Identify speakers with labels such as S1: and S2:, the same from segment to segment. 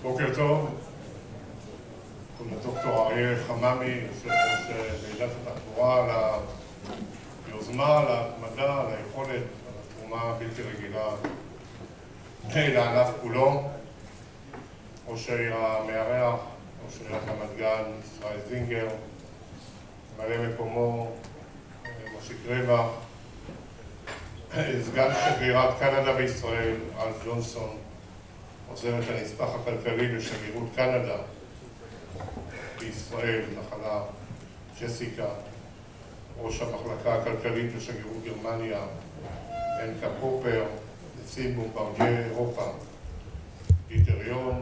S1: בוקר טוב, לדוקטור אריה חממי, יושב ראש ועידת התחבורה, על היוזמה, על ההתמדה, על היכולת, על התרומה הבלתי רגילה לענף כולו. ראש העיר המארח, ראש עיריית רמת גן, ישראל זינגר, ממלא מקומו, מושיק רווח, סגן שגרירת קנדה בישראל, אלף ג'ונסון, עוזרת הנספח הכלכלי בשגרירות קנדה בישראל, נחלה ג'סיקה, ראש המחלקה הכלכלית בשגרירות גרמניה, אנקה פופר, נשיא בומברדיה אירופה, דיטר יון,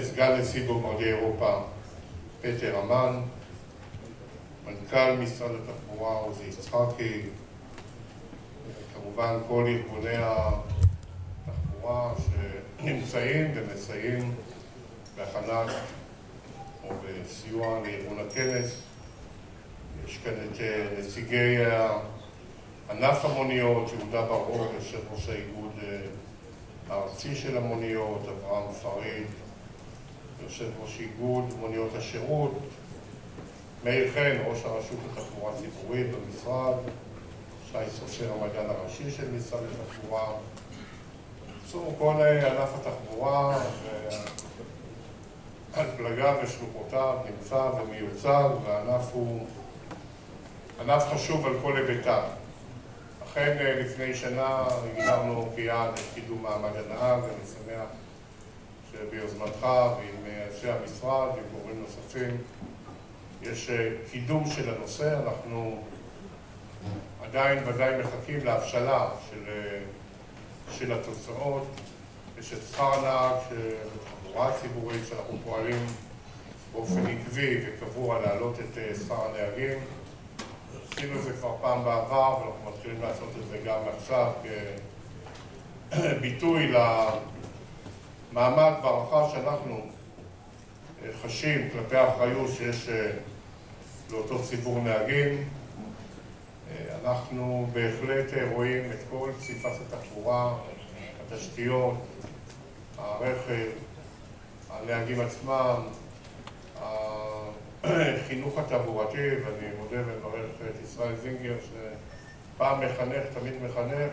S1: סגן נשיא בומברדיה אירופה, פטר אמן, מנכ"ל משרד התחבורה עוזי יצחקי, כמובן כל ארגוני התחבורה שנמצאים ומסייעים בהכנת או בסיוע לארגון הכנס. יש כאן את נציגי ענף המוניות, יהודה בר-אור, יושב ראש האיגוד הארצי של המוניות, אברהם פריד, יושב ראש איגוד מוניות השירות, מאיר חן, ראש הרשות לתחבורה ציבורית במשרד, שי סופר, המדען הראשי של משרד התחבורה. כל ענף התחבורה על פלגיו ושלוחותיו נמצא ומיוצג, והענף הוא ענף חשוב על כל היבטיו. אכן לפני שנה הגדרנו כיעד את קידום מעמד הנהג, ואני שמח שביוזמתך ועם אנשי המשרד ועם גורמים נוספים יש קידום של הנושא. אנחנו עדיין ודאי מחכים להבשלה של התוצאות. יש את שכר הנהג בתחבורה הציבורית שאנחנו פועלים באופן עקבי וקבוע להעלות את שכר הנהגים. עשינו את זה כבר פעם בעבר ואנחנו מתחילים לעשות את זה גם עכשיו כביטוי למעמד והערכה שאנחנו חשים כלפי האחריות שיש לאותו ציבור נהגים. אנחנו בהחלט רואים את כל פסיפס התחבורה, התשתיות, הרכב, הנהגים עצמם, החינוך התעבורתי, ואני מודה ומברך את ישראל זינגר שפעם מחנך, תמיד מחנך,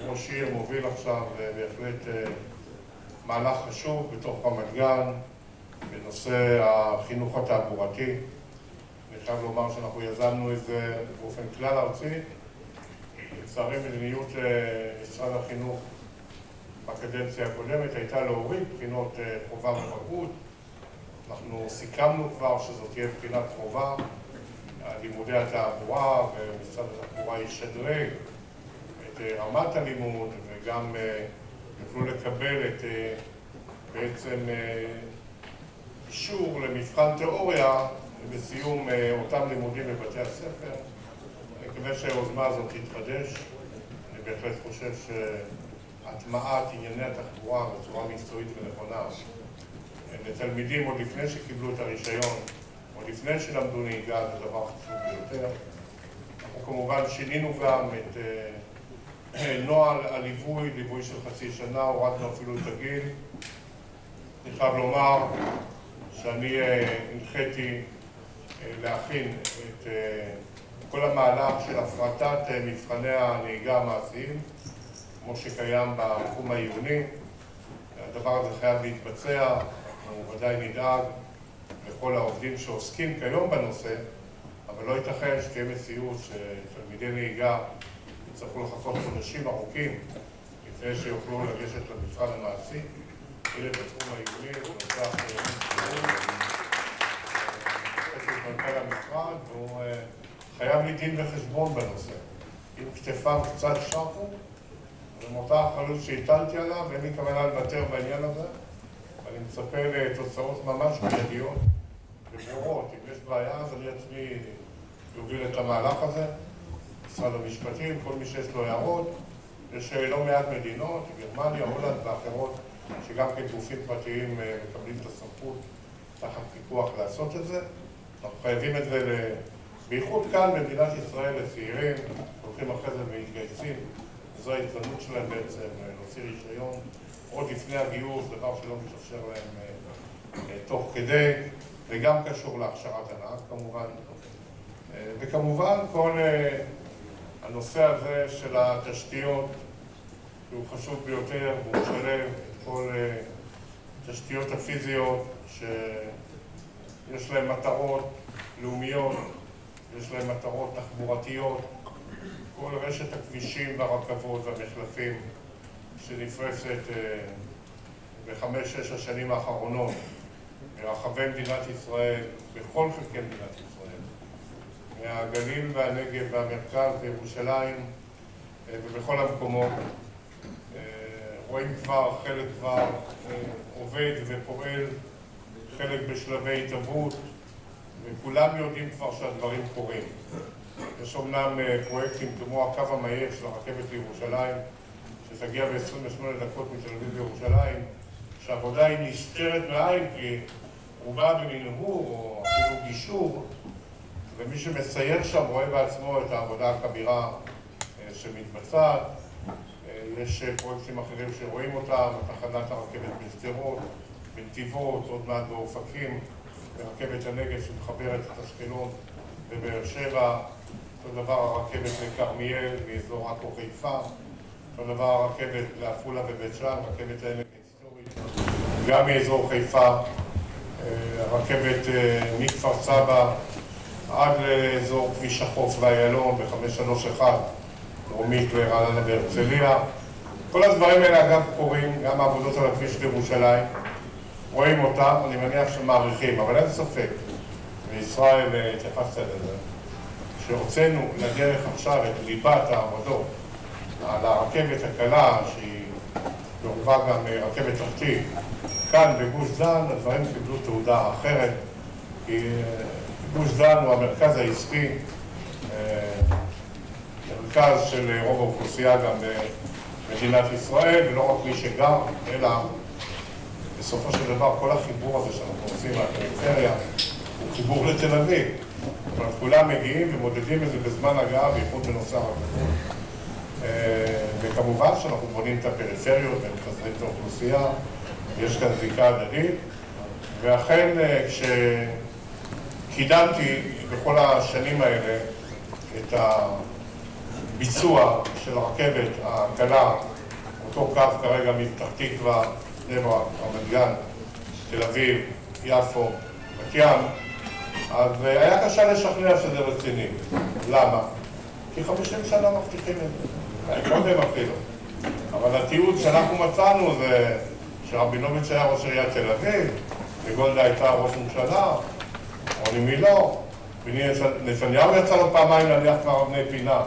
S1: ראש עיר מוביל עכשיו בהחלט מהלך חשוב בתוך רמת גן בנושא החינוך התעבורתי. אני חייב לומר שאנחנו יזמנו את זה באופן כלל ארצי. לצערי מדיניות משרד החינוך בקדנציה הקודמת הייתה להוריד בחינות חובה ובגרות. אנחנו סיכמנו כבר שזאת תהיה בחינת חובה, לימודי התעבורה, ומשרד התחבורה ישדרג את רמת הלימוד וגם יוכלו לקבל את בעצם אישור למבחן תיאוריה בסיום אותם לימודים בבתי הספר. אני מקווה שהיוזמה הזאת תתחדש. אני בהחלט חושב שהטמעת ענייני התחבורה בצורה מקצועית ונכונה לתלמידים עוד לפני שקיבלו את הרישיון, עוד לפני שלמדו נהיגה, זה דבר חשוב ביותר. אנחנו כמובן שינינו גם את נוהל הליווי, ליווי של חצי שנה, הורדנו אפילו את הגיל. אני חייב לומר שאני הנחיתי להכין את כל המהלך של הפרטת מבחני הנהיגה המעשיים, כמו שקיים בתחום העיוני. הדבר הזה חייב להתבצע, אנחנו ודאי נדאג לכל העובדים שעוסקים כיום בנושא, אבל לא ייתכן שתהיה מציאות שתלמידי נהיגה יצטרכו לחכות חודשים ארוכים לפני שיוכלו לגשת למבחן המעשי. אלה בתחום העיוני, בנושא מנכ"ל המשרד, והוא חייב לי דין וחשבון בנושא. אם כתפיו קצת שרקו, ומאותה אחריות שהטלתי עליו, ואין לי כוונה לוותר בעניין הזה, ואני מצפה לתוצאות ממש מיידיות וברורות. אם יש בעיה, אז אני עצמי יוביל את המהלך הזה. משרד המשפטים, כל מי שיש לו הערות, יש לא מעט מדינות, גרמניה, הולנד ואחרות, שגם כגופים פרטיים מקבלים את הסמכות תחת פיקוח לעשות את זה. אנחנו חייבים את זה בייחוד כאן במדינת ישראל לצעירים, הולכים אחרי זה ומתגייסים. זו ההזדמנות שלהם בעצם להוציא רישיון עוד לפני הגיוס, דבר שלא מתאפשר להם תוך כדי, וגם קשור להכשרת הנהג כמובן. וכמובן כל הנושא הזה של התשתיות, שהוא חשוב ביותר, והוא משלב את כל התשתיות הפיזיות שיש להן מטרות לאומיות, יש להן מטרות תחבורתיות, כל רשת הכבישים והרכבות והמחלפים שנפרסת ב5-6 השנים האחרונות ברחבי מדינת ישראל, בכל חלקי מדינת ישראל, מהגליל והנגב והמרכז וירושלים ובכל המקומות. רואים כבר, חלק כבר עובד ופועל, חלק בשלבי התהוות, וכולם יודעים כבר שהדברים קורים. יש אומנם פרויקטים כמו הקו המהיר של הרכבת לירושלים, שתגיע ב-28 דקות מתל אביב לירושלים, שהעבודה היא נסתרת מעין, כי רובה במנהור או אפילו גישור, ומי שמסייר שם רואה בעצמו את העבודה הכבירה שמתבצעת. יש פרויקטים אחרים שרואים אותם, תחנת הרכבת בשדרות, בנתיבות, עוד מעט באופקים, ורכבת הנגב שמחברת את אשקלון בבאר שבע, אותו דבר הרכבת לכרמיאל מאזור עכו חיפה, אותו דבר הרכבת לעפולה ובית שאן, רכבת העמק ההיסטורית, גם מאזור חיפה, הרכבת מכפר סבא עד לאזור כביש החוף ואיילון ב-531, דרומית לרעננה והרצליה. כל הדברים האלה אגב קורים, גם העבודות על הכביש לירושלים, רואים אותם, אני מניח שמעריכים, אבל אין ספק, וישראל התייחסת לזה, שהוצאנו לדרך עכשיו את ליבת העבודות על הרכבת הקלה, שהיא ברובה גם רכבת תחתית, כאן בגוש דן, הדברים קיבלו תעודה אחרת, כי גוש דן הוא המרכז העסקי, מרכז של רוב האוכלוסייה גם במדינת ישראל, ולא רק מי שגר, אלא בסופו של דבר כל החיבור הזה שאנחנו עושים מהפריפריה הוא חיבור לתל אביב. אבל כולם מגיעים ומודדים את זה בזמן הגעה, בייחוד בנושא הרכבות. וכמובן שאנחנו בונים את הפריפריות ומחזרים את האוכלוסייה, יש כאן זיקה הדדית. ואכן כשקידמתי בכל השנים האלה את הביצוע של הרכבת הקלה, אותו קו כרגע מפתח תקווה, בני ברק, רמת גן, תל אביב, יפו, בת ים, אז היה קשה לשכנע שזה רציני. למה? כי 50 שנה מבטיחים את זה, קודם אפילו. אבל התיעוד שאנחנו מצאנו זה שרבינוביץ' היה ראש עיריית תל אביב, וגולדה הייתה ראש ממשלה, רוני מילוא, נתניהו יצא לו פעמיים להניח כבר אבני פינה,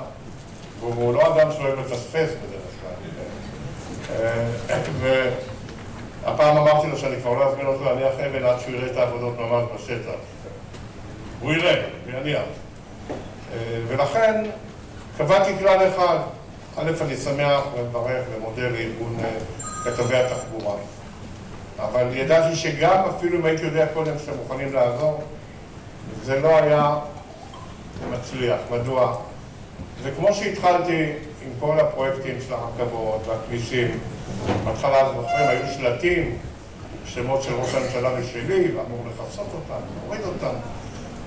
S1: והוא לא אדם שאוהב לפספס בדרך כלל. והפעם אמרתי לו שאני כבר לא אזמין אותו להניח אבן עד שהוא יראה את העבודות ממש בשטח. הוא יראה, ויניח. ולכן קבעתי כלל אחד. א', אני שמח ומברך ומודה לארגון כתבי התחבורה. אבל ידעתי שגם אפילו אם הייתי יודע קודם שאתם מוכנים לעזור, זה לא היה מצליח. מדוע? וכמו שהתחלתי עם כל הפרויקטים של הרכבות והכבישים, בהתחלה זוכרים, היו שלטים, שמות של ראש הממשלה ושלי, ואמור לחפשות אותם, להוריד אותם.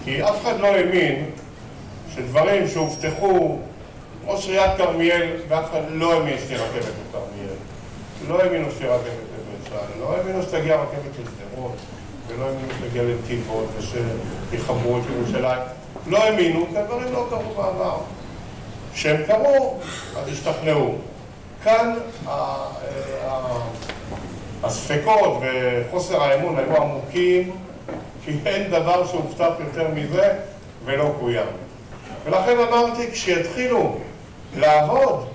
S1: כי אף אחד לא האמין שדברים שהובטחו, ראש עיריית כרמיאל, ואף אחד לא האמין שתהיה רכבת בכרמיאל. לא האמינו שתהיה רכבת בבית שאן, לא האמינו שתגיע רכבת לשדרות, ולא האמינו שתגיע לנתיבות ושיחברו את ירושלים. לא האמינו, כי הדברים לא קרו בעבר. כשהם קרו, אז השתכנעו. כאן הספקות וחוסר האמון היו עמוקים, כי אין דבר שהובטח יותר מזה ולא קוים. ולכן אמרתי, כשיתחילו לעבוד,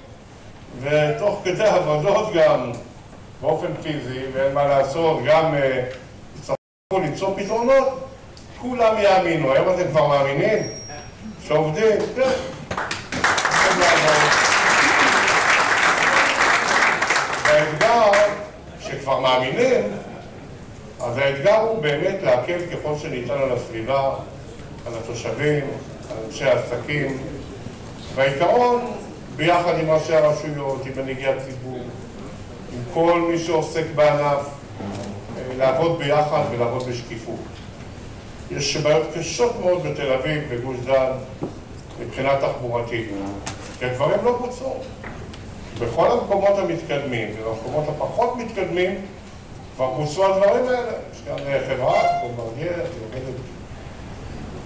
S1: ותוך כדי עבודות גם באופן פיזי, ואין מה לעשות, גם יצטרכו למצוא פתרונות, כולם יאמינו. היום אתם כבר מאמינים שעובדים? כן. והאתגר, שכבר מאמינים, אז האתגר הוא באמת להקל ככל שניתן על הסביבה, על התושבים, על אנשי העסקים, והעיקרון, ביחד עם ראשי הרשויות, עם מנהיגי הציבור, עם כל מי שעוסק בענף, לעבוד ביחד ולעבוד בשקיפות. יש בעיות קשות מאוד בתל אביב, בגוש דן, מבחינה תחבורתית, כי הדברים לא בוצעו. בכל המקומות המתקדמים ובמקומות הפחות מתקדמים כבר בוצעו הדברים האלה. יש כאן חברה, בומברדייר, שעובדת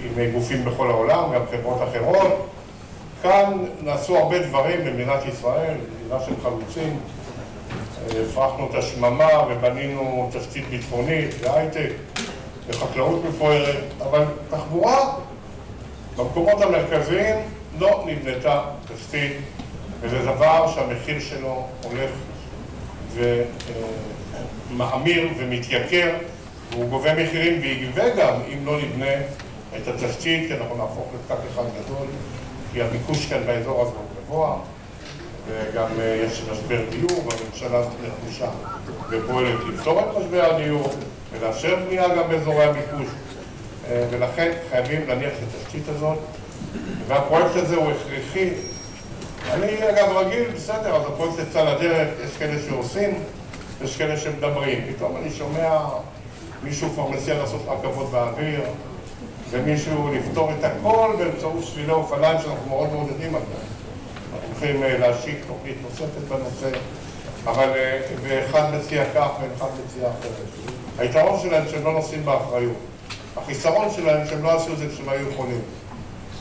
S1: עם גופים בכל העולם, גם חברות אחרות. כאן נעשו הרבה דברים במדינת ישראל, מדינה של חלוצים. הפרחנו את השממה ובנינו תשתית ביטחונית והייטק וחקלאות מפוארת, אבל תחבורה במקומות המרכזיים לא נבנתה תשתית, וזה דבר שהמחיר שלו הולך ומאמיר ומתייקר, והוא גובה מחירים ויגבה גם אם לא נבנה את התשתית, כי אנחנו נהפוך לפקק אחד גדול, כי הביקוש כאן באזור הזה הוא גבוה, וגם יש משבר דיור, והממשלה נחושה ופועלת לפתור את משבר הדיור ולאפשר בנייה גם באזורי הביקוש, ולכן חייבים להניח את התשתית הזאת, והפרויקט הזה הוא הכרחי. אני אגב רגיל, בסדר, אז הפרויקט יצא לדרך, יש כאלה שעושים, יש כאלה שמדברים. פתאום אני שומע מישהו כבר מציע לעשות רכבות באוויר, ומישהו לפתור את הכל באמצעות שבילי אופניים שאנחנו מאוד מעודדים על זה. אנחנו הולכים להשיק תוכנית נוספת בנושא, אבל באחד מציע כך ואחד מציע אחרת. היתרון שלהם שהם לא נושאים באחריות. החיסרון שלהם שהם לא עשו את זה כשהם היו יכולים.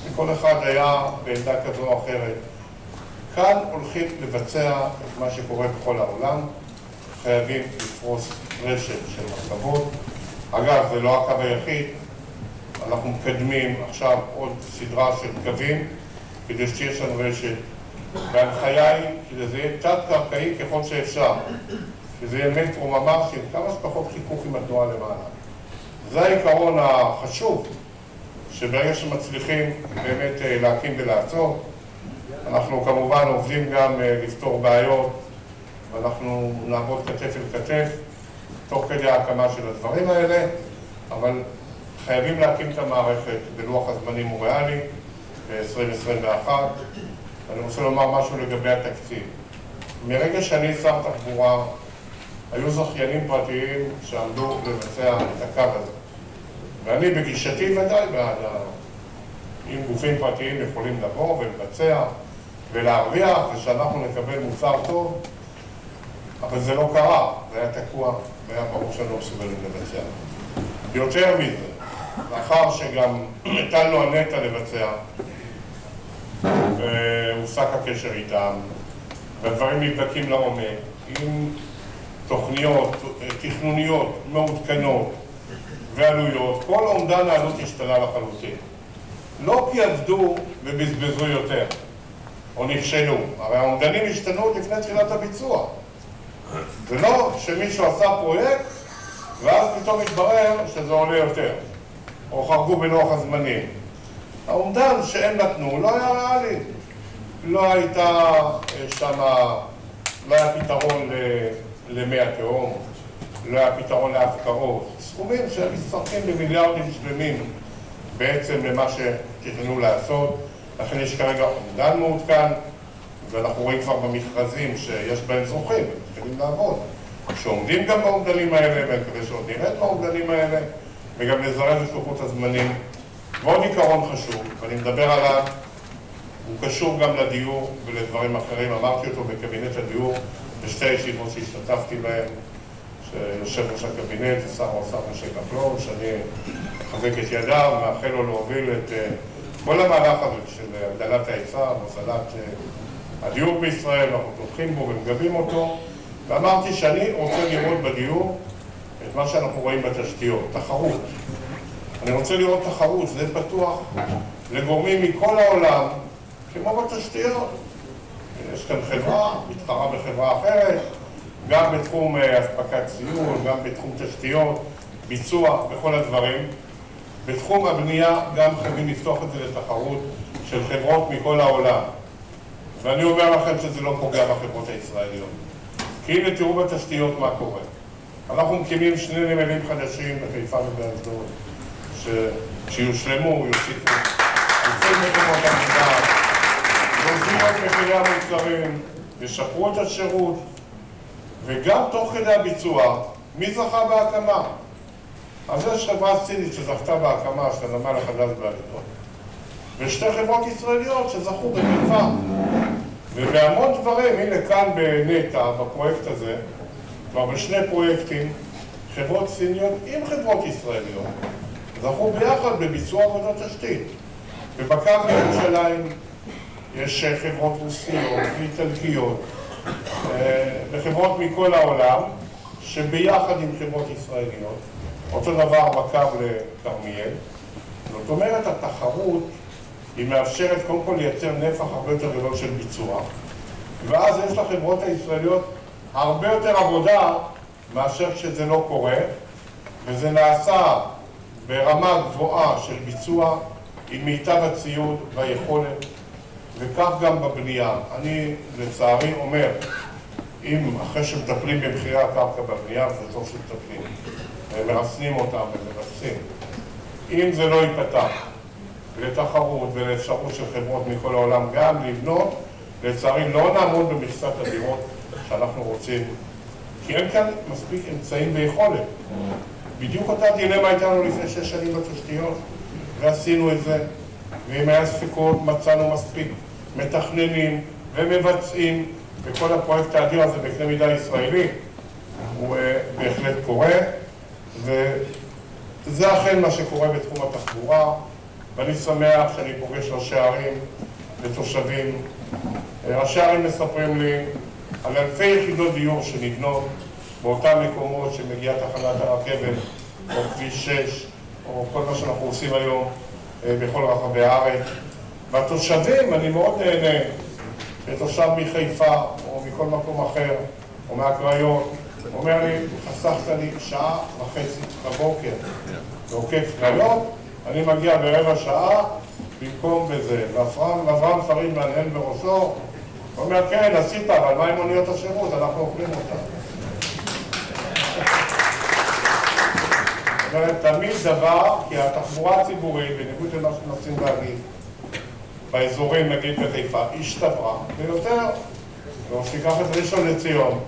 S1: וכל אחד היה בעמדה כזו או אחרת. כאן הולכים לבצע את מה שקורה בכל העולם. חייבים לפרוס רשת של רכבות. אגב, זה לא הקו היחיד. אנחנו מקדמים עכשיו עוד סדרה של קווים כדי שתהיה לנו רשת. וההנחיה היא שזה יהיה תת-קרקעי ככל שאפשר. שזה יהיה מטרו ממש עם כמה שפחות חיכוך עם התנועה למעלה. זה העיקרון החשוב, שברגע שמצליחים באמת להקים ולעצור, אנחנו כמובן עובדים גם לפתור בעיות, ואנחנו נעבוד כתף אל כתף, תוך כדי ההקמה של הדברים האלה, אבל חייבים להקים את המערכת בלוח הזמנים הוא ריאלי, ב-2021. אני רוצה לומר משהו לגבי התקציב. מרגע שאני שר תחבורה, היו זכיינים פרטיים שעמדו לבצע את הקו הזה. ואני בגישתי ודאי בעד, אם גופים פרטיים יכולים לבוא ולבצע ולהרוויח, ושאנחנו נקבל מוצר טוב, אבל זה לא קרה, זה היה תקוע, והיה ברור שלא מסוגלים לבצע. יותר מזה, לאחר שגם הטלנו על נת"ע לבצע, והופסק הקשר איתם, והדברים נבדקים לעומק, עם תוכניות, תכנוניות, מעודכנות ועלויות, כל אומדן העלות השתנה לחלוטין. לא כי עבדו ובזבזו יותר, או נכשלו. הרי האומדנים השתנו לפני תחילת הביצוע. זה לא שמישהו עשה פרויקט, ואז פתאום מתברר שזה עולה יותר, או חרגו בלוח הזמנים. האומדן שהם נתנו לא היה ריאלי. לא הייתה שמה, לא היה פתרון למי התהום, לא היה פתרון להפקרות. סכומים שהם מצטרכים במיליארדים שלמים בעצם למה שתכננו לעשות. לכן יש כרגע אומדן מעודכן, ואנחנו רואים כבר במכרזים שיש בהם זוכים, מתחילים לעבוד, שעומדים גם באומדנים האלה, ואני מקווה שעוד נרד באומדנים האלה, וגם לזרז את לוחות הזמנים. ועוד עיקרון חשוב, ואני מדבר עליו, הוא קשור גם לדיור ולדברים אחרים. אמרתי אותו בקבינט הדיור בשתי ישיבות שהשתתפתי בהן, שיושב ראש הקבינט ושר האוצר משה כחלון, שאני מחזק את ידיו ומאחל לו להוביל את כל המהלך הזה של הגדלת ההיצע והוזלת הדיור בישראל, אנחנו תומכים בו ומגבים אותו, ואמרתי שאני רוצה לראות בדיור את מה שאנחנו רואים בתשתיות, תחרות. אני רוצה לראות תחרות, זה פתוח לגורמים מכל העולם, כמו בתשתיות. יש כאן חברה, מתחרה בחברה אחרת, גם בתחום אספקת ציוד, גם בתחום תשתיות, ביצוע, בכל הדברים. בתחום הבנייה גם חייבים לפתוח את זה לתחרות של חברות מכל העולם. ואני אומר לכם שזה לא פוגע בחברות הישראליות. כי הנה תראו בתשתיות מה קורה. אנחנו מקימים 2 נמלים חדשים בחיפה ובאשדוד, שיושלמו, יוסיפו אלפי מקומות עבודה, יוזילו את מחירי המוצרים, ישפרו את השירות, וגם תוך כדי הביצוע, מי זכה בהקמה? אז יש חברה סינית שזכתה בהקמה של הנמל החדש באשדוד, ושתי חברות ישראליות שזכו בחיפה. ובהמון דברים, הנה כאן בנטע, בפרויקט הזה, כבר בשני פרויקטים, חברות סיניות עם חברות ישראליות זכו ביחד בביצוע עבודות תשתית. ובקו בירושלים יש חברות רוסיות ואיטלקיות וחברות מכל העולם שביחד עם חברות ישראליות, אותו דבר בקו לכרמיאל. זאת אומרת, התחרות היא מאפשרת קודם כל לייצר נפח הרבה יותר גדול של ביצוע, ואז יש לחברות הישראליות הרבה יותר עבודה מאשר כשזה לא קורה, וזה נעשה ברמה גבוהה של ביצוע עם מיטב הציוד והיכולת, וכך גם בבנייה. אני לצערי אומר, אם אחרי שמטפלים במחירי הקרקע בבנייה, זה טוב שמטפלים, ומרסנים אותם ומרסים, אם זה לא ייפתח לתחרות ולאפשרות של חברות מכל העולם גם לבנות, לצערי לא נעמוד במכסת הדירות שאנחנו רוצים, כי אין כאן מספיק אמצעים ויכולת. בדיוק אותה דילמה הייתנו לפני 6 שנים בתשתיות, ועשינו את זה, ואם היה ספקות מצאנו מספיק מתכננים ומבצעים, וכל הפרויקט האדיר הזה בקנה מידה ישראלי הוא בהחלט קורה, וזה אכן מה שקורה בתחום התחבורה, ואני שמח שאני פוגש ראשי ערים ותושבים. ראשי ערים מספרים לי על אלפי יחידות דיור שנבנות באותם מקומות שמגיעה תחנת הרכבת או כביש 6 או כל מה שאנחנו עושים היום בכל רחבי הארץ. והתושבים, אני מאוד נהנה שתושב מחיפה או מכל מקום אחר או מהקריות אומר לי, חסכת לי 1.5 שעה בבוקר ועוקף קריות, אני מגיע ברבע שעה במקום בזה. ואברהם פריד מהנהן בראשו, הוא אומר, כן, עשית, אבל מה עם מוניות השירות? אנחנו אוכלים אותה. זאת אומרת, תמיד דבר, כי התחבורה הציבורית, בניגוד למה שמנסים להגיד, באזורים, נגיד בחיפה, השתפרה ויותר. ושתיקח את ראשון לציון,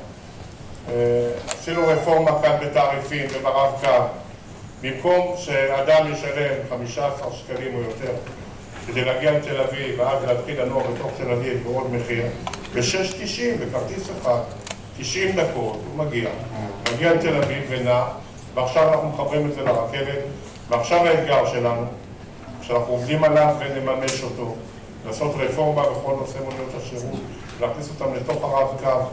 S1: עשינו רפורמה כאן בתעריפים וברב-קו, במקום שאדם ישלם 15 שקלים או יותר כדי להגיע לתל אביב ואז להתחיל לנוע בתוך תל אביב בעוד מחיר, ב-6.90 בכרטיס אחד, 90 דקות הוא מגיע לתל אביב ונע, ועכשיו אנחנו מחברים את זה לרכבת, ועכשיו האתגר שלנו, שאנחנו עובדים עליו ונממש אותו, לעשות רפורמה בכל נושא מוניות השירות, להכניס אותם לתוך הרב-קו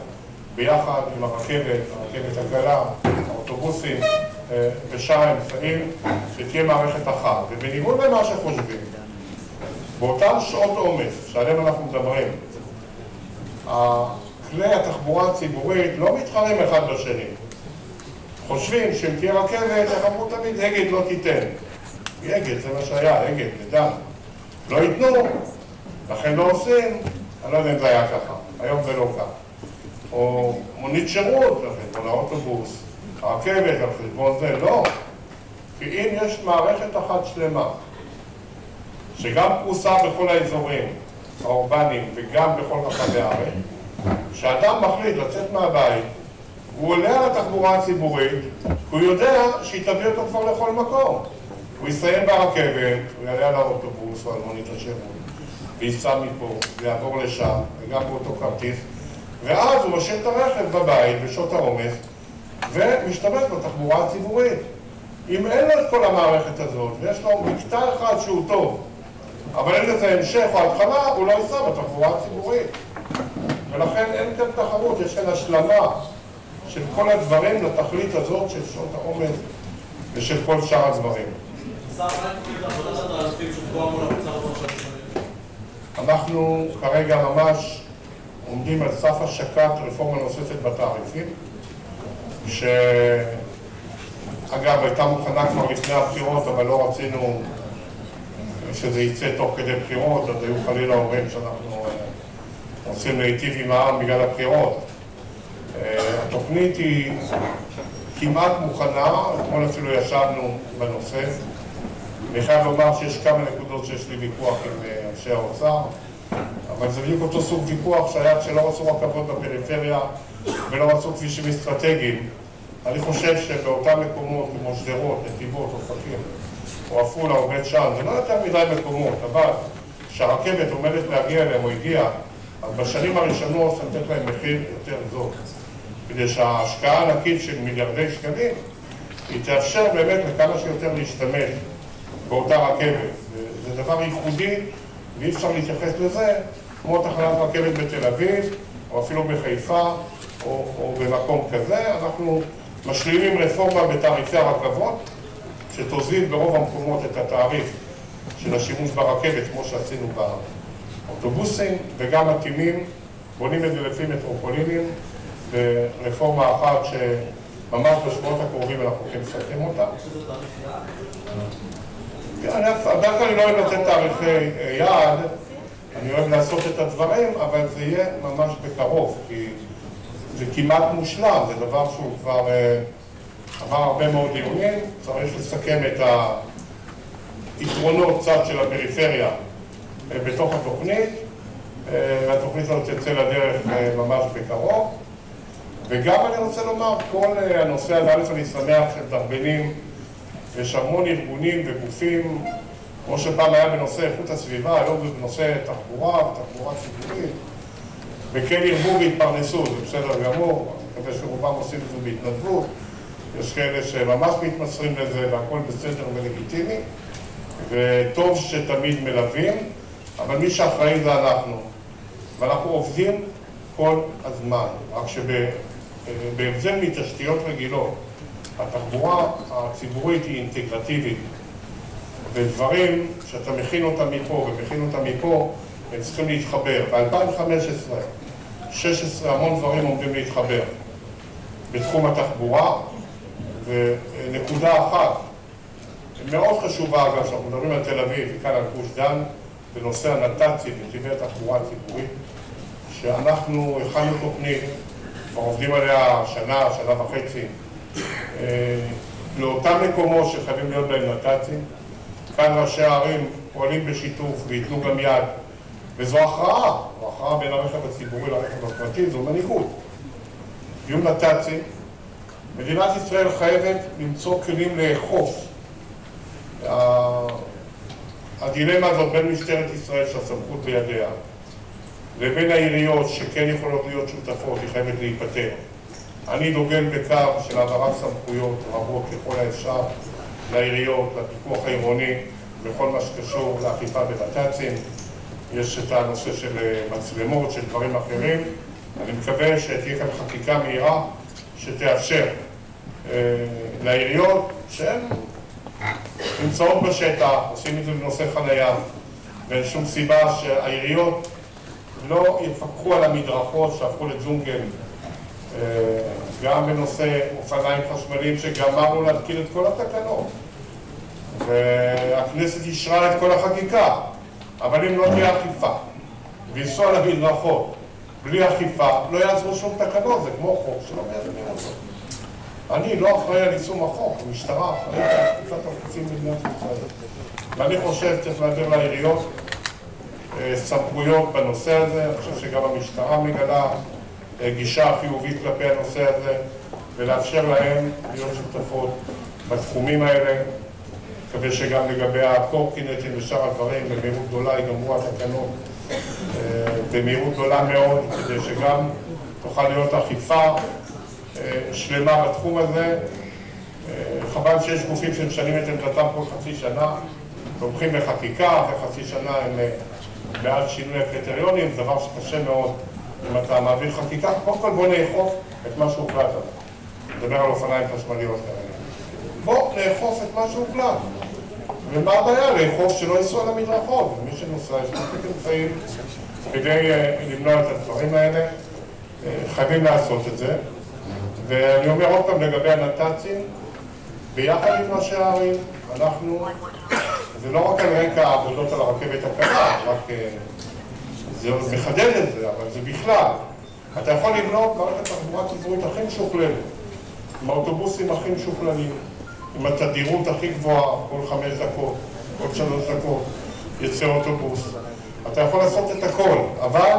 S1: ביחד עם הרכבת הקלה, האוטובוסים ושאר האמצעים, שתהיה מערכת אחת. ובניגוד למה שחושבים, באותן שעות עומס שעליהם אנחנו מדברים, כלי התחבורה הציבורית לא מתחרים אחד בשני. חושבים שאם תהיה רכבת, איך אמרו תמיד, אגד לא תיתן. אגד, זה מה שהיה, אגד, לדן. לא ייתנו, לכן לא עושים, אני לא יודע אם זה היה ככה, היום זה לא כך. או מונית שירות, או לאוטובוס, הרכבת, על חשבון זה, לא. כי אם יש מערכת אחת שלמה, שגם פרוסה בכל האזורים האורבניים וגם בכל רחבי הארץ, שאדם מחליט לצאת מהבית, הוא עולה על התחבורה הציבורית, הוא יודע שהיא תביא אותו כבר לכל מקום. הוא יסיים ברכבת, הוא יעלה על האוטובוס או על מונית השירות, וייסע מפה, ויעבור לשם, וגם באותו כרטיס, ואז הוא משאיר את הרכב בבית בשעות העומס, ומשתמש בתחבורה הציבורית. אם אין לו את כל המערכת הזאת, ויש לו מקטע אחד שהוא טוב, אבל אין לזה המשך או התחלה, הוא לא ייסע בתחבורה הציבורית. ולכן אין כאן תחרות, יש כאן השלמה של כל הדברים לתכלית הזאת של שעות העומס ושל כל שאר הדברים. אנחנו כרגע ממש עומדים על סף השקת רפורמה נוספת בתעריפים, שאגב הייתה מוכנה כבר לפני הבחירות, אבל לא רצינו שזה יצא תוך כדי בחירות, אז היו חלילה אומרים שאנחנו רוצים להיטיב עם העם בגלל הבחירות. התוכנית היא כמעט מוכנה, אתמול אפילו ישבנו בנושא. אני חייב לומר שיש כמה נקודות שיש לי ויכוח עם אנשי האוצר, אבל זה בדיוק אותו סוג ויכוח שהיה כשלא רצו רכבות בפריפריה ולא מצאו כבישים אסטרטגיים. אני חושב שבאותם מקומות כמו שדרות, נתיבות, אופקים, או עפולה או בית שאן, זה לא יותר מדי מקומות, אבל כשהרכבת עומדת להגיע אליהם או הגיעה, אז בשנים הראשונות לתת להם מחיר יותר זול, כדי שההשקעה הענקית של מיליארדי שקלים היא תאפשר באמת לכמה שיותר להשתמש באותה רכבת. זה דבר ייחודי, ואי אפשר להתייחס לזה כמו תחנת רכבת בתל אביב, או אפילו בחיפה, או במקום כזה. אנחנו משלימים רפורמה בתעריפי הרכבות, שתוזיל ברוב המקומות את התעריף של השימוש ברכבת, כמו שעשינו באוטובוסים, וגם מתאימים, בונים את זה לפי מטרופולינים, ברפורמה אחת שממש בשבועות הקרובים אנחנו הולכים לסכם אותה. דווקא אני לא אוהב לתת תאריכי יעד, אני אוהב לעשות את הדברים, אבל זה יהיה ממש בקרוב, כי זה כמעט מושלם, זה דבר שהוא כבר עבר הרבה מאוד דיונים, צריך לסכם את היתרונות קצת של הפריפריה בתוך התוכנית, והתוכנית הזאת תצא לדרך ממש בקרוב. וגם אני רוצה לומר, כל הנושא הזה, אני שמח שמדרבנים, יש המון ארגונים וגופים, כמו שפעם היה בנושא איכות הסביבה, היום זה בנושא תחבורה ותחבורה ציבורית, וכן ירבו והתפרנסו, זה בסדר גמור, אני מקווה שרובם עושים את זה בהתנדבות, יש כאלה שממש מתמסרים לזה והכל בסדר ולגיטימי, וטוב שתמיד מלווים, אבל מי שאחראי זה אנחנו, ואנחנו עובדים כל הזמן, רק שבהבדל מתשתיות רגילות, התחבורה הציבורית היא אינטגרטיבית, ודברים שאתה מכין אותם מפה ומכין אותם מפה, הם צריכים להתחבר. ב-2015-2016 המון דברים עומדים להתחבר בתחום התחבורה, ונקודה אחת מאוד חשובה, אגב, שאנחנו מדברים על תל אביב וכאן על גוש דן, בנושא הנת"צים, נתיבי התחבורה הציבורית, שאנחנו הכנו תוכנית, כבר עובדים עליה שנה וחצי, לאותם מקומות שחייבים להיות בהם נת"צים. כאן ראשי הערים פועלים בשיתוף וייתנו גם יד, וזו הכרעה בין הרכב הציבורי לרכב הפרטי, זו מנהיגות. יהיו נת"צים, מדינת ישראל חייבת למצוא כלים לאכוף. הדילמה הזאת בין משטרת ישראל שהסמכות בידיה, לבין העיריות שכן יכולות להיות שותפות, היא חייבת להיפטר. אני דוגל בקו של העברת סמכויות רבות ככל האפשר לעיריות, לפיקוח העירוני, בכל מה שקשור לאכיפה בנת"צים. יש את הנושא של מצלמות, של דברים אחרים. אני מקווה שתהיה כאן חקיקה מהירה שתאפשר לעיריות שהן נמצאות בשטח, עושים את זה בנושא חנייה, ואין שום סיבה שהעיריות לא יפקחו על המדרכות שהפכו לג'ונגל, גם בנושא אופניים חשמליים שגמרנו להתקין את כל התקנות והכנסת אישרה את כל החקיקה, אבל אם לא תהיה אכיפה ויסוע למדרכות בלי אכיפה לא יעזרו שום תקנות, זה כמו חוק שלא מיישמים אותו. אני לא אחראי על יישום החוק, המשטרה אחראית על אכיפת החוקים במדינת ישראל, ואני חושב שצריך להעביר לעיריות סמכויות בנושא הזה. אני חושב שגם המשטרה מגלה גישה חיובית כלפי הנושא הזה, ולאפשר להם להיות שותפות בתחומים האלה. מקווה שגם לגבי הקורקינטים ושאר הדברים במהירות גדולה יגמרו התקנות במהירות גדולה מאוד, כדי שגם תוכל להיות אכיפה שלמה בתחום הזה. חבל שיש גופים שמשנים את עמדתם כל חצי שנה, תומכים בחקיקה, וחצי שנה הם בעד שינוי הקריטריונים, זה דבר שקשה מאוד אם אתה מעביר חקיקה. קודם כל בוא נאכוף את מה שהוחלט עליו. נדבר על אופניים חשמליות כרגע. בוא נאכוף את מה שהוחלט. ומה הבעיה? לאכוף שלא ייסעו על המדרכות. ומי שנוסע יש מספיק אמצעים כדי למנוע את הדברים האלה. חייבים לעשות את זה. ואני אומר עוד פעם לגבי הנת"צים, ביחד עם ראשי הערים, אנחנו, זה לא רק על רקע העבודות על הרכבת הקלה, רק זה מחדד את זה, אבל זה בכלל. אתה יכול לבנות מערכת תחבורה ציבורית הכי משוכללת, עם האוטובוסים הכי משוכללים, עם התדירות הכי גבוהה, כל 5 דקות, כל 3 דקות יצא אוטובוס. אתה יכול לעשות את הכל, אבל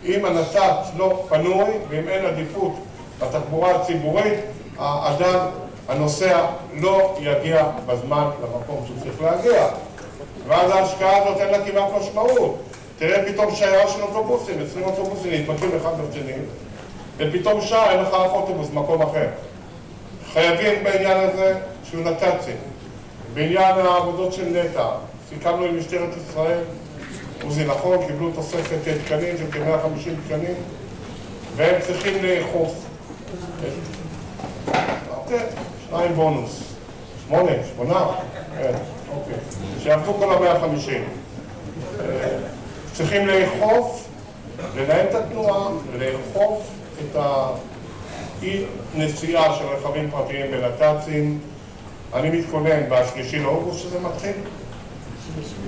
S1: אם הנת"צ לא פנוי ואם אין עדיפות בתחבורה הציבורית, האדם, הנוסע, לא יגיע בזמן למקום שהוא צריך להגיע. ואז ההשקעה הזאת אין לה כמעט משמעות. תראה פתאום שיירה של אוטובוסים, 20 אוטובוסים נדבקים אחד בשני, ופתאום שעה אין לך אף אוטובוס במקום אחר. חייבים בעניין הזה שהוא נת"צים. בעניין העבודות של נטע, סיכמנו עם משטרת ישראל, עוזי נכון, קיבלו תוספת תקנים של כ-150 תקנים, והם צריכים לאכוף. אוקיי, 2 בונוס. 8, כן, אוקיי. שיעבדו כל ה-150. צריכים לאכוף, לנהל את התנועה, לאכוף את האי-נסיעה של רכבים פרטיים בנת"צים. אני מתכונן ב3 לאוגוסט שזה מתחיל,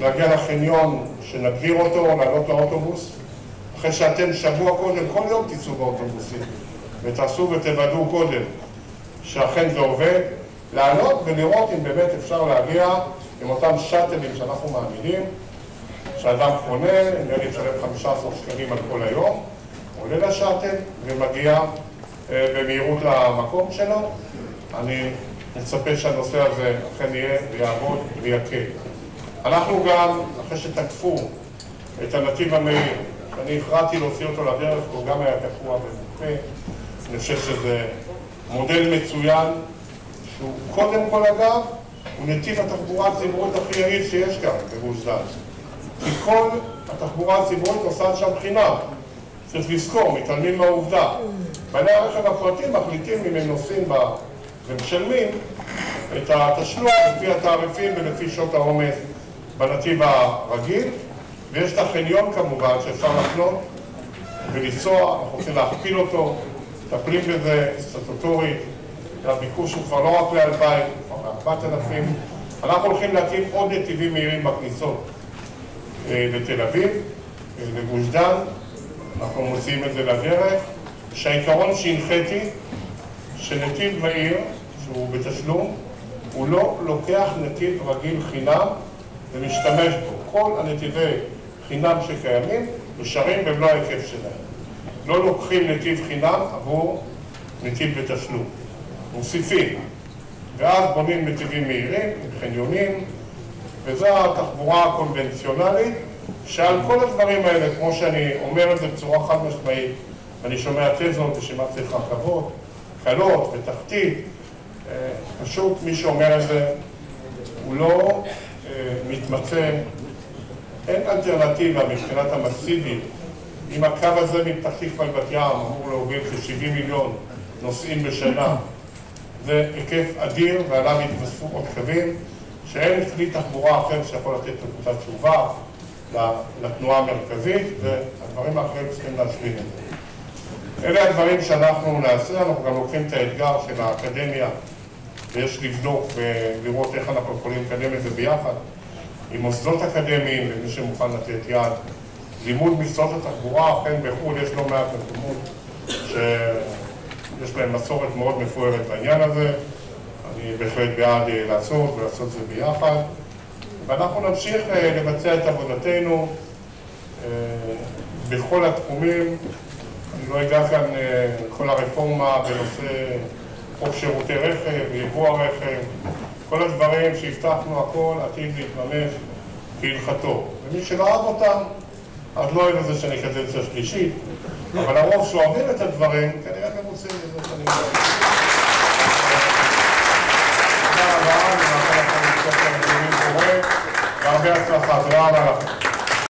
S1: להגיע לחניון שנגדיר אותו, לעלות לאוטובוס, אחרי שאתם שבוע קודם, כל יום תיסעו באוטובוסים, ותעשו ותוודאו קודם שאכן זה עובד, לעלות ולראות אם באמת אפשר להגיע עם אותם שאטלים שאנחנו מעמידים, שאדם פונה, נראה לי לשלם 15 שקלים על כל היום, עולה לשאטל ומגיע במהירות למקום שלו. אני מצפה שהנושא הזה אכן יהיה ויעבוד ויקל. אנחנו גם, אחרי שתקפו את הנתיב המהיר, אני הכרעתי להוציא אותו לדרך, הוא גם היה תקוע ומוקפא. אני חושב שזה מודל מצוין, שהוא קודם כל אגב, הוא נתיב התחבורה הציבורית הכי יעיל שיש כאן בגוש דן. כי כל התחבורה הציבורית עושה שם חינם. צריך לזכור, מתעלמים מהעובדה. בעלי הרכב הפרטי מחליטים אם הם נוסעים בה ומשלמים את התשלום לפי התעריפים ולפי שעות העומס בנתיב הרגיל, ויש את החניון כמובן שאפשר לחנות ולנסוע, אנחנו רוצים להכפיל אותו, מטפלים בזה סטטוטורית, הביקוש הוא כבר לא רק ל-2,000, כבר ל-4,000. אנחנו הולכים להקים עוד נתיבים מהירים בכניסות לתל אביב, לגוש דן, אנחנו מוציאים את זה לדרך, שהעיקרון שהנחיתי, שנתיב מהיר, שהוא בתשלום, הוא לא לוקח נתיב רגיל חינם ומשתמש בו. כל הנתיבי חינם שקיימים נשארים במלוא ההיקף שלהם. לא לוקחים נתיב חינם עבור נתיב בתשלום. מוסיפים, ואז בונים נתיבים מהירים, עם חניונים, וזו התחבורה הקונבנציונלית, שעל כל הדברים האלה, כמו שאני אומר את זה בצורה חד משמעית, אני שומע תזות בשביל מה צריך רכבות, קלות ותחתית, פשוט מי שאומר את זה הוא לא מתמצא, אין אלטרנטיבה מבחינת המסיבית. אם הקו הזה מפתח תקווה לבת ים אמור להוביל כ-70 מיליון נוסעים בשנה, זה היקף אדיר ועליו יתווספו עוד קווים שאין כלי תחבורה אחר שיכול לתת את אותה תשובה לתנועה המרכזית, והדברים האחרים צריכים להשלים את זה. אלה הדברים שאנחנו נעשה. אנחנו גם לוקחים את האתגר של האקדמיה ויש לבדוק ולראות איך אנחנו יכולים לקדם את זה ביחד עם מוסדות אקדמיים ומי שמוכן לתת יד. לימוד מקצועות התחבורה, אכן בחו"ל יש לא מעט מקומות שיש להם מסורת מאוד מפוארת בעניין הזה. אני בהחלט בעד לעשות ולעשות זה ביחד. ואנחנו נמשיך לבצע את עבודתנו בכל התחומים. אני לא אגע כאן כל הרפורמה בנושא חוק שירותי רכב, יבוא הרכב, כל הדברים שהבטחנו, הכל עתיד להתממש כהלכתו. ומי שלא אהב אותם, אז לא אוהב את זה שאני קדנציה שלישית, אבל הרוב שאוהבים את הדברים, כנראה גם רוצים את זה שאני לא אוהב. תודה רבה, אני מאחל לכם לצפות את הנתונים קורה, והרבה הצלחה. תודה רבה לכם.